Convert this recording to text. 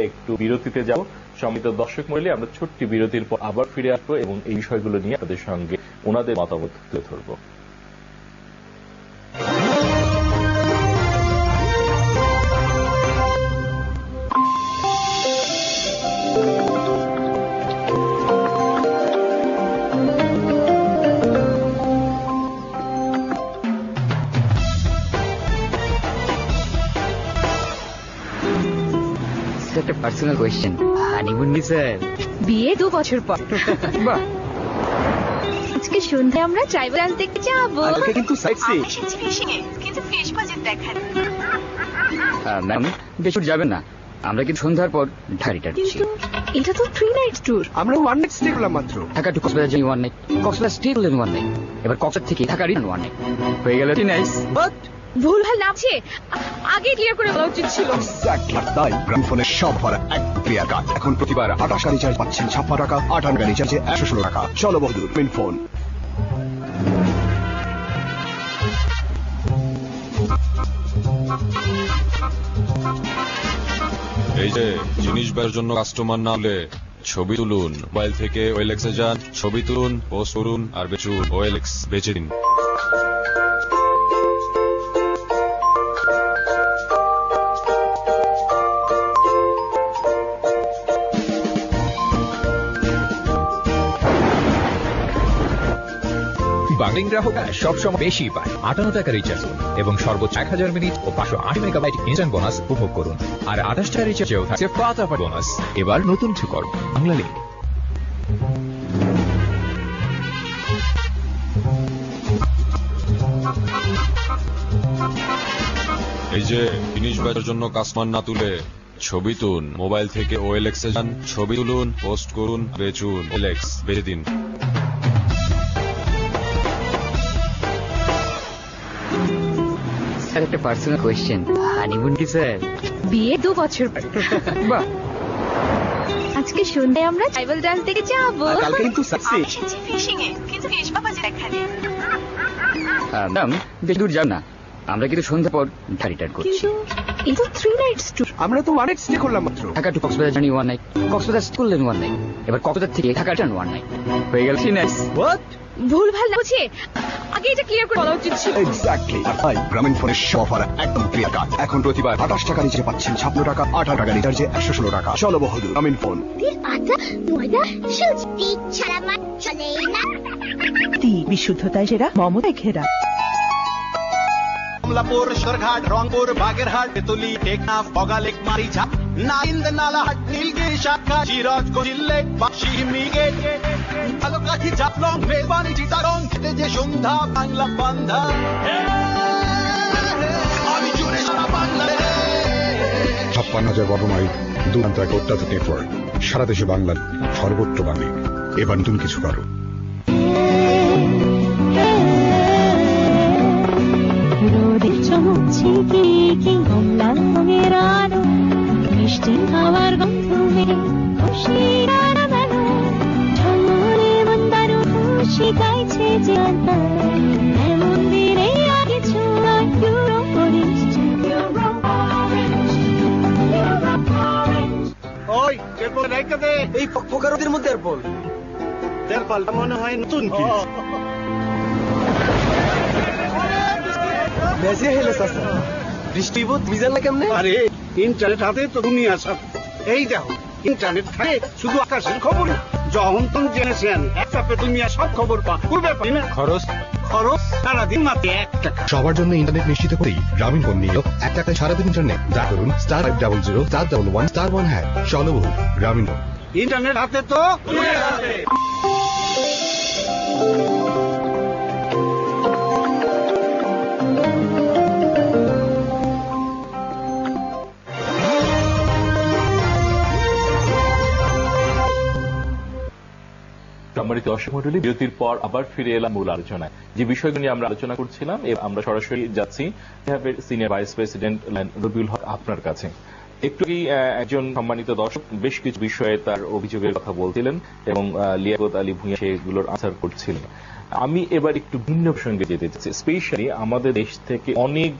একটু বিরতিতে যাব। সম্মানিত দর্শক মণ্ডলী, আমরা ছোট্ট বিরতির পর আবার ফিরে আসবো এবং এই বিষয়গুলো নিয়ে আপনাদের সঙ্গে ওনাদের মতামত তুলে ধরবো। একটা পার্সোনাল কোয়েশ্চেন, হানিমুন কি স্যার? বিয়ে 2 বছর পর। বাহ, আজকে সন্ধ্যায় আমরা ট্রাইবাল ডান্স দেখতে যাবো। আজকে কিন্তু সাইট সি এসেছি ফিশিংয়ে, কিন্তু ফিশ বাজেট দেখান। ম্যাম বেশি দূর যাবেন না, আমরা কিন্তু সন্ধ্যার পর ঢাকাটা দিচ্ছি। কিন্তু এটা তো 3 নাইটস ট্যুর। আমরা ওয়ান নাইট স্টে করলাম মাত্র। ঢাকা টু কক্সবাজার যাই ওয়ান নাইট, কক্সবাজার স্টে করলেন ওয়ান নাইট, এবার কক্সবাজার থেকে ঢাকা রিটার্ন ওয়ান নাইট, হয়ে গেল 3 নাইটস। বাট ভুলভাল নামছে, আগে ক্লিয়ার করে বলা উচিত ছিল। তাই গ্রামফোনের সব ভরা এক ক্লিয়ার কাট। এখন প্রতিবার 28 টাকা রিচার্জ পাচ্ছেন 56 টাকা, 58 টাকা রিচার্জে 116 টাকা। চলো বন্ধুর মিন ফোন। এই যে জিনিস বের জন্য কাস্টমার না হলে ছবি তুলুন, মোবাইল থেকে ওয়েলেক্সে যান, ছবি তুলুন, পোস্ট করুন আর বেচুন। ওয়েলেক্স বেচে দিন। বাংলিং গ্রাহকরা সবসময় বেশি পায়। 58 টাকা রিচার্জ এবং সর্বোচ্চ 1000 মিনিট ও 580 মেগাবাইট ইনস্ট্যান্ট বোনাস উপভোগ করুন। আর 28 টাকা রিচার্জেও থাকছে ফাটাফাট বোনাস। এবার নতুন কিছু করো, বাংলা লিংক। এই যে জিনিস বেচার জন্য কাস্টমার না তুলে ছবি তুলুন, মোবাইল থেকে ওয়েলেক্সে যান, ছবি তুলুন, পোস্ট করুন, বেচুন। ওয়েলেক্স বেচে দিন। স্যার একটা পার্সোনাল কোয়েশ্চেন, হানিমুন কি স্যার? বিয়ে 2 বছর পর। বাহ, আজকে সন্ধ্যায় আমরা ট্রাইবাল ডান্স দেখতে যাবো। কালকে কিন্তু সাইট সি এসেছি ফিশিংয়ে, কিন্তু ফিশ বাজেট দেখান। ম্যাম বেশি দূর যান না, আমরা কিন্তু সন্ধ্যার পর ঢাকা রিটার্ন করছি। কিন্তু এটা তো 3 নাইটস ট্যুর। আমরা তো ওয়ান নাইট স্টে করলাম মাত্র। Dhaka to Cox's Bazar journey one night, Cox's Bazar stay করলেন ওয়ান নাইট, এবার কক্সবাজার থেকে ঢাকা রিটার্ন ওয়ান নাইট, হয়ে গেল 3 নাইটস। বাট ভুলভাল নামছে, আগে এটা ক্লিয়ার করে বলা উচিত ছিল। এক্স্যাক্টলি। তাই গ্রামীণ ফোনের সব ভরা একদম ক্লিয়ার কাট। এখন প্রতিবার 28 টাকা রিচার্জে পাচ্ছেন 56 টাকা, 58 টাকা রিচার্জে 116 টাকা। চলো বন্ধুর গ্রামীণ ফোন। আটা ময়দা সুজি ছাড়া মাছ চলে না। বিশুদ্ধতায় সেরা, মমতায় ঘেরা। কমলাপুর, সরঘাট, রংপুর, বাগেরহাট, বেতুলি, টেকনাফ, বগালেক, মারিঝাপ, নাইন্দ, নালাহাট, নীলগিরি, শাখা, সিরাজ, কুমিল্লা, বাক্সি, মিরগেট, ঝালকাঠি, জাফলং, মেলবানি, চিটাগং, খেতে যে সন্ধ্যা বাংলা বান্ধা। আমি জুড়ে সারা বাংলাদেশ। 56,000 বর্গমাইল দুরান্ত এক অত্যাধুনিক নেটওয়ার্ক। সারা দেশে বাংলার সর্বত্র বাণী। এবার নতুন কিছু করো। রোদের চমক ঝিকিকি কমলা রঙের আলো, মিষ্টি খাবার গন্ধে খুশির আনাগানো, ঝলমলে মন্দার খুশি গাইছে যে আন্তার, এমন দিনে আগে ছোঁয়া ইউরোপ অরেঞ্জ। ওই এরপর রেখে দে। এই ফকফকারদের মধ্যে আর বল তেরপালটা মনে হয় নতুন কি? মেসে হেলে সাসা বৃষ্টি বোধ মিজান না কেমনে? আরে ইন্টারনেট হাতে তো দুনিয়া সব। এই দেখো, ইন্টারনেট থাকে শুধু আকাশের খবর। যখন তুমি জেনেছেন একটা পে দুনিয়া সব খবর পূর্বে পাই না। খরচ খরচ সারাদিন মাত্র 1 টাকা। সবার জন্য ইন্টারনেট নিশ্চিত করেই গ্রামীণ ফোন নিল 1 টাকায় সারাদিন ইন্টারনেট। যা করুন *500 *11*1 চলো বহু গ্রামীণ ফোন। ইন্টারনেট হাতে তো দুনিয়ার হাতে। সম্মানিত দর্শক মণ্ডলী, বিরতির পর আবার ফিরে এলাম মূল আলোচনায়। যে বিষয়গুলো নিয়ে আমরা আলোচনা করছিলাম, আমরা সরাসরি যাচ্ছি সিনিয়র ভাইস প্রেসিডেন্ট রবিউল হক আপনার কাছে। একটু একজন সম্মানিত দর্শক বেশ কিছু বিষয়ে তার অভিযোগের কথা বলছিলেন এবং লিয়াকত আলী ভূঁইয়া সেগুলোর আনসার করছিলেন। আমি এবার একটু ভিন্ন প্রসঙ্গে যেতে চাচ্ছি। স্পেশালি আমাদের দেশ থেকে অনেক